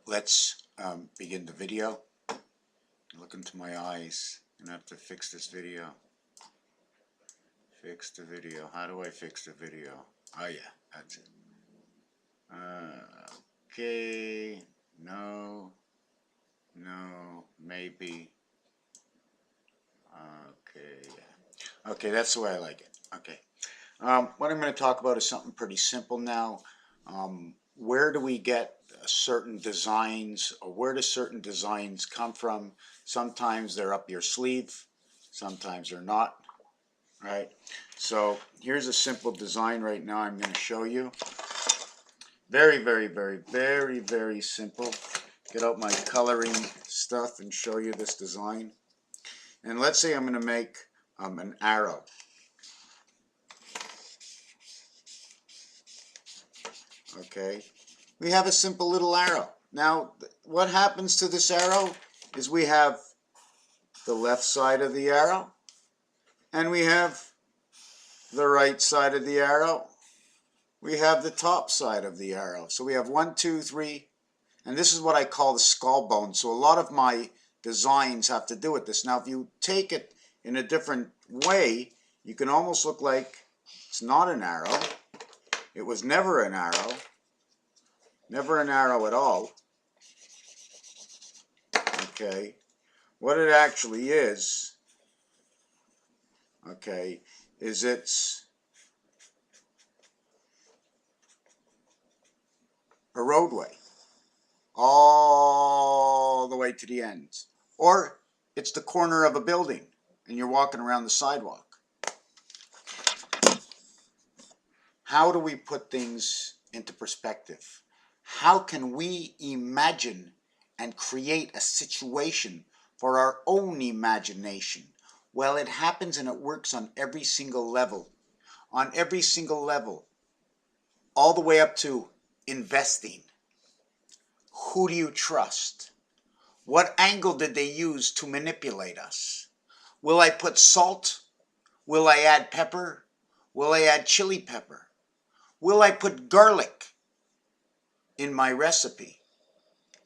let's begin the video. Look into my eyes. I'm gonna have to fix this video. Fix the video. How do I fix the video? Oh yeah, that's it. Okay. No. No. Maybe. Okay. Yeah. Okay, that's the way I like it. Okay. What I'm going to talk about is something pretty simple now. Where do we get certain designs, or where do certain designs come from? Sometimes they're up your sleeve, sometimes they're not, right? So here's a simple design right now I'm going to show you. Very, very, very, very, very simple. Get out my coloring stuff and show you this design. And let's say I'm going to make an arrow. Okay, we have a simple little arrow. Now, what happens to this arrow is we have the left side of the arrow, and we have the right side of the arrow. We have the top side of the arrow. So we have 1, 2, 3, and this is what I call the skull bone. So a lot of my designs have to do with this. Now, if you take it in a different way, you can almost look like it's not an arrow. It was never an arrow. Never an arrow at all. Okay. What it actually is, okay, is it's a roadway all the way to the ends. Or it's the corner of a building and you're walking around the sidewalk. How do we put things into perspective? How can we imagine and create a situation for our own imagination? Well, it happens and it works on every single level. On every single level. All the way up to investing. Who do you trust? What angle did they use to manipulate us? Will I put salt? Will I add pepper? Will I add chili pepper? Will I put garlic in my recipe?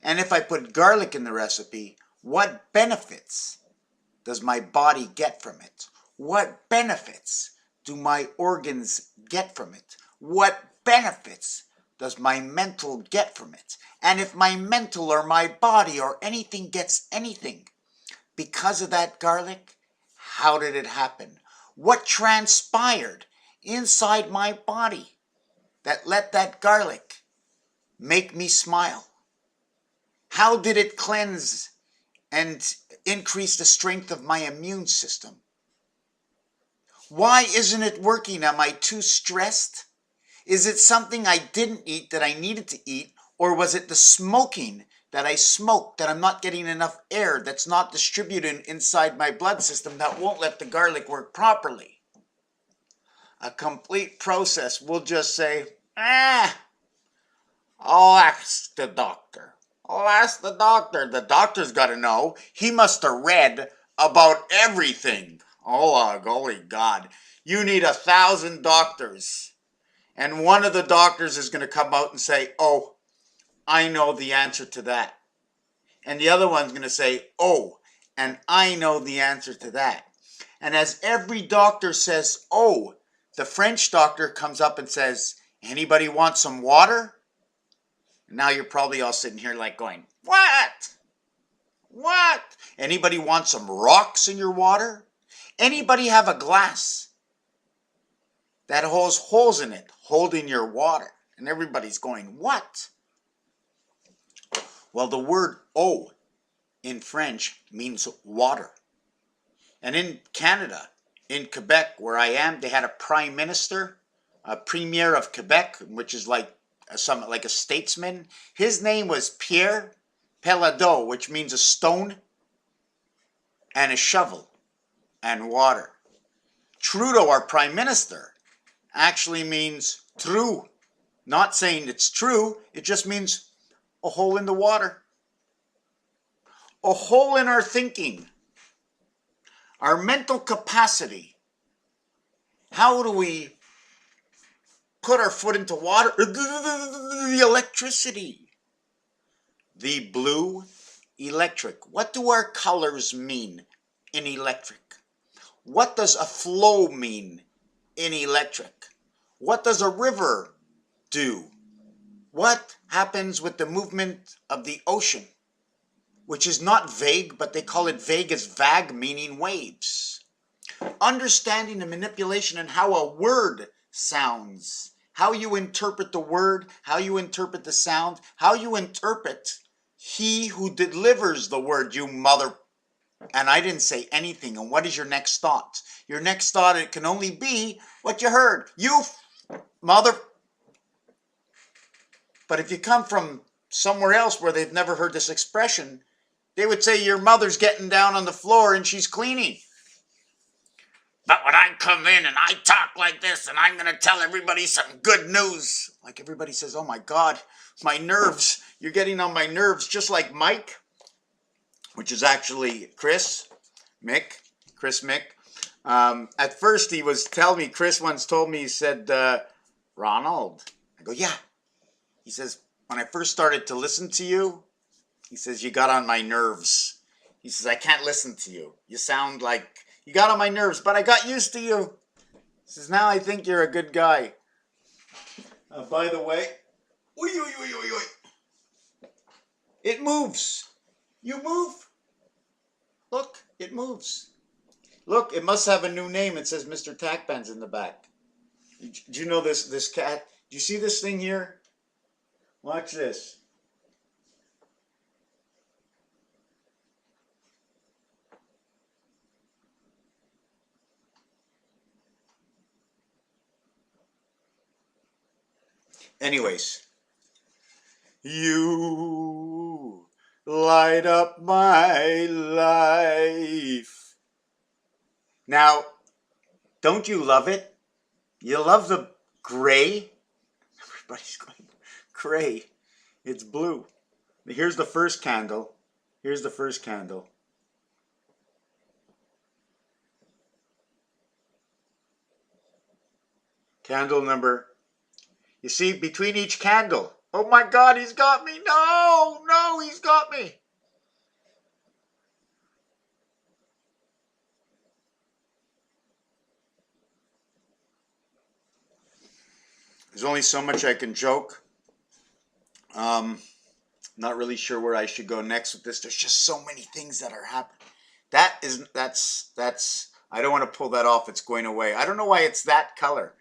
And if I put garlic in the recipe, what benefits does my body get from it? What benefits do my organs get from it? What benefits does my mental get from it? And if my mental or my body or anything gets anything because of that garlic, how did it happen? What transpired inside my body that let that garlic make me smile? How did it cleanse and increase the strength of my immune system? Why isn't it working? Am I too stressed? Is it something I didn't eat that I needed to eat? Or was it the smoking that I smoked that I'm not getting enough air that's not distributed inside my blood system that won't let the garlic work properly? A complete process will just say, I'll ask the doctor. I'll ask the doctor. The doctor's got to know. He must have read about everything. Oh, holy God. You need 1,000 doctors. And one of the doctors is going to come out and say, oh, I know the answer to that. And the other one's going to say, oh, and I know the answer to that. And as every doctor says, oh, the French doctor comes up and says, anybody want some water? Now you're probably all sitting here like going, what? What? Anybody want some rocks in your water? Anybody have a glass that has holes in it holding your water? And everybody's going, what? Well, the word eau in French means water. And in Canada, in Quebec, where I am, they had a prime minister, a premier of Quebec, which is like a statesman. His name was Pierre Pellado, which means a stone and a shovel and water. Trudeau, our prime minister, actually means trou. Not saying it's true, it just means a hole in the water. A hole in our thinking. Our mental capacity. How do we put our foot into water? The electricity. The blue, electric. What do our colors mean in electric? What does a flow mean in electric? What does a river do? What happens with the movement of the ocean, which is not vague, but they call it vague as vag, meaning waves. Understanding the manipulation and how a word sounds, how you interpret the word, how you interpret the sound, how you interpret he who delivers the word, you mother. And I didn't say anything. And what is your next thought? Your next thought, it can only be what you heard. You mother. But if you come from somewhere else where they've never heard this expression, they would say your mother's getting down on the floor and she's cleaning. But when I come in and I talk like this and I'm going to tell everybody some good news, like everybody says, oh my God, my nerves, you're getting on my nerves, just like Mike, which is actually Chris Mick. At first he was telling me, Chris once told me, he said, Ronald. I go, yeah. He says, when I first started to listen to you, he says, you got on my nerves. He says, I can't listen to you. You sound like, you got on my nerves, but I got used to you. He says, now I think you're a good guy. By the way, it moves. You move. Look, it moves. Look, it must have a new name. It says Mr. Tackpans in the back. Do you know this cat? Do you see this thing here? Watch this. Anyways, you light up my life. Now, don't you love it? You love the gray? Everybody's going gray. It's blue. Here's the first candle. Here's the first candle. Candle number. You see, between each candle. Oh my God, he's got me. No, he's got me. There's only so much I can joke. Not really sure where I should go next with this. There's just so many things that are happening. That's I don't want to pull that off. It's going away. I don't know why it's that color.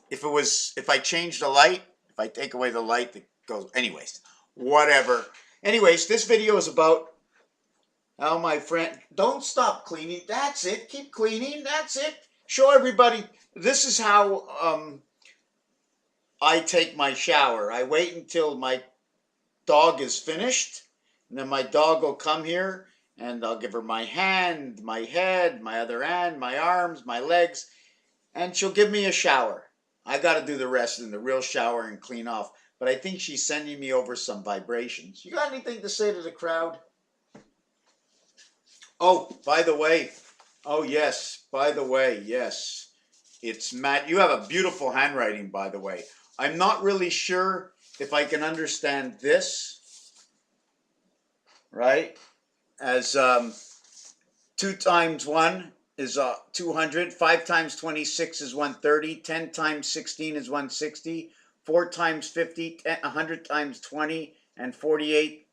If I change the light, if I take away the light, it goes. Anyways, whatever. Anyways, this video is about how my friend. Don't stop cleaning. That's it. Keep cleaning. That's it. Show everybody. This is how I take my shower. I wait until my dog is finished, and then my dog will come here, and I'll give her my hand, my head, my other hand, my arms, my legs, and she'll give me a shower. I got to do the rest in the real shower and clean off. But I think she's sending me over some vibrations. You got anything to say to the crowd? Oh, by the way. Oh, yes. By the way, yes. It's Matt. You have a beautiful handwriting, by the way. I'm not really sure if I can understand this. Right? As 2 times 1 is 200, 5 times 26 is 130, 10 times 16 is 160, 4 times 50, 100 times 20, and 48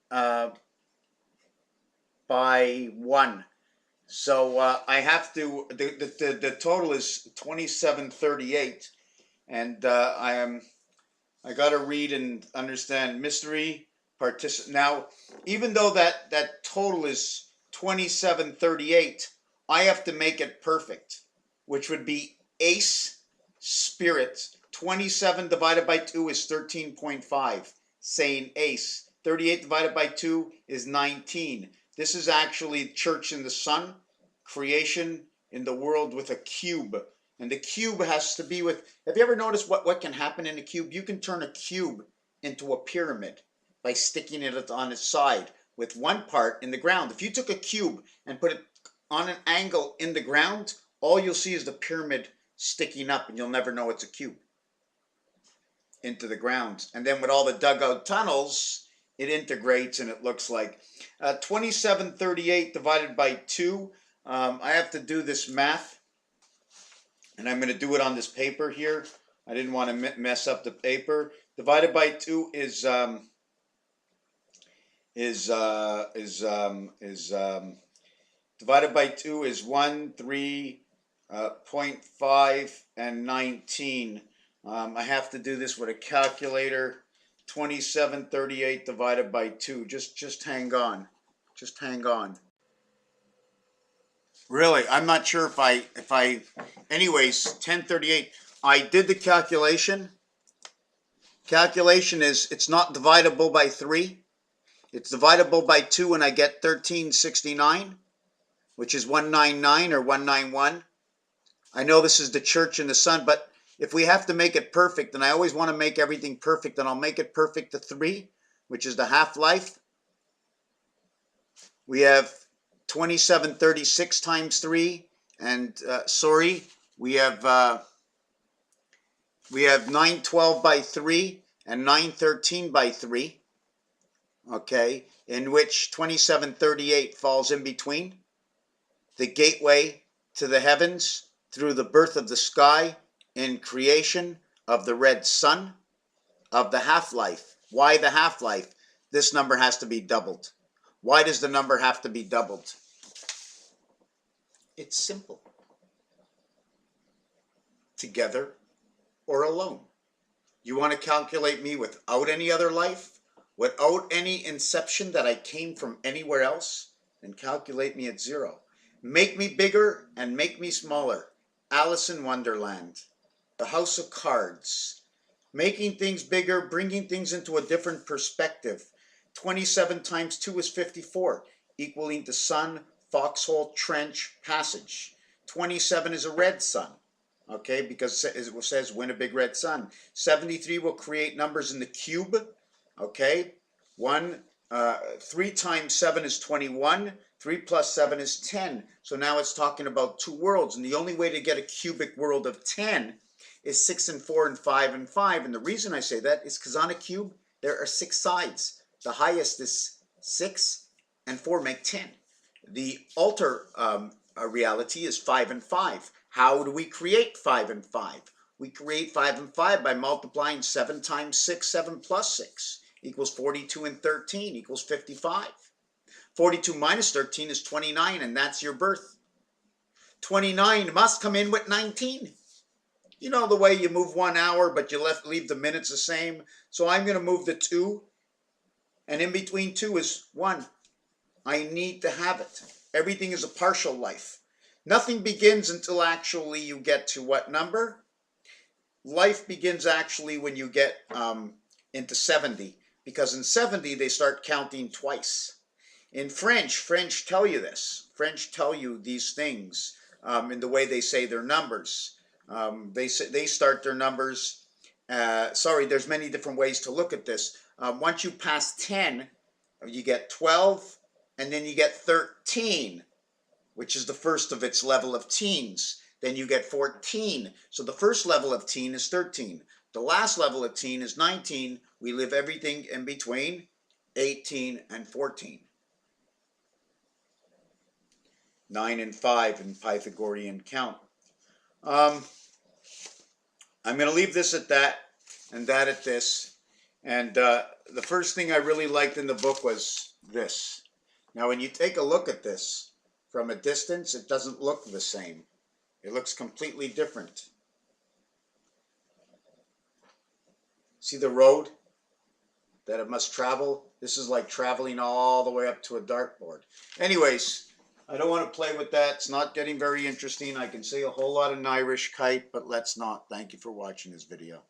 by 1. So I have to, the total is 2738, and I got to read and understand mystery, now, even though that total is 2738, I have to make it perfect, which would be ace, spirit. 27 divided by 2 is 13.5, saying ace. 38 divided by 2 is 19. This is actually church in the sun, creation in the world with a cube. And the cube has to be with, have you ever noticed what can happen in a cube? You can turn a cube into a pyramid by sticking it on its side with one part in the ground. If you took a cube and put it on an angle in the ground, all you'll see is the pyramid sticking up, and you'll never know it's a cube into the ground. And then with all the dugout tunnels it integrates and it looks like 2738 divided by 2. I have to do this math, and I'm going to do it on this paper here. I didn't want to mess up the paper. Divided by 2 is divided by 2 is 1, 3, 0.5, and 19. I have to do this with a calculator. 2738 divided by 2. Just hang on. Just hang on. Really, I'm not sure if I anyways, 1038. I did the calculation. Calculation is, it's not divisible by 3. It's divisible by 2, and I get 1369, which is 199 or 191. I know this is the church and the sun, but if we have to make it perfect, and I always want to make everything perfect, then I'll make it perfect to 3, which is the half-life. We have 2736 times 3, and we have 912 by 3 and 913 by 3, okay, in which 2738 falls in between. The gateway to the heavens through the birth of the sky in creation of the red sun of the half-life. Why the half-life? This number has to be doubled. Why does the number have to be doubled? It's simple. Together or alone. You want to calculate me without any other life? Without any inception that I came from anywhere else? Then calculate me at 0. Make me bigger and make me smaller. Alice in Wonderland. The House of Cards. Making things bigger, bringing things into a different perspective. 27 times 2 is 54, equaling the sun, foxhole, trench, passage. 27 is a red sun, okay, because it says win a big red sun. 73 will create numbers in the cube, okay. 3 times 7 is 21. 3 plus 7 is 10. So now it's talking about 2 worlds, and the only way to get a cubic world of 10 is 6 and 4 and 5 and 5. And the reason I say that is because on a cube there are 6 sides. The highest is 6 and 4 make 10. The alter reality is 5 and 5. How do we create 5 and 5? We create 5 and 5 by multiplying 7 times 6, 7 plus 6 equals 42, and 13 equals 55. 42 minus 13 is 29, and that's your birth. 29 must come in with 19. You know the way you move 1 hour, but you leave the minutes the same? So I'm going to move the 2, and in between 2 is 1. I need to have it. Everything is a partial life. Nothing begins until actually you get to what number? Life begins actually when you get into 70, because in 70 they start counting twice. In French tell you this. French tell you these things in the way they say their numbers. They start their numbers. There's many different ways to look at this. Once you pass 10, you get 12, and then you get 13, which is the first of its level of teens. Then you get 14. So the first level of teen is 13. The last level of teen is 19. We live everything in between 18 and 14. 9 and 5 in Pythagorean count. I'm going to leave this at that, and that at this. And the first thing I really liked in the book was this. Now, when you take a look at this from a distance, it doesn't look the same. It looks completely different. See the road that it must travel? This is like traveling all the way up to a dartboard. Anyways, I don't want to play with that. It's not getting very interesting. I can say a whole lot in Irish kite, but let's not. Thank you for watching this video.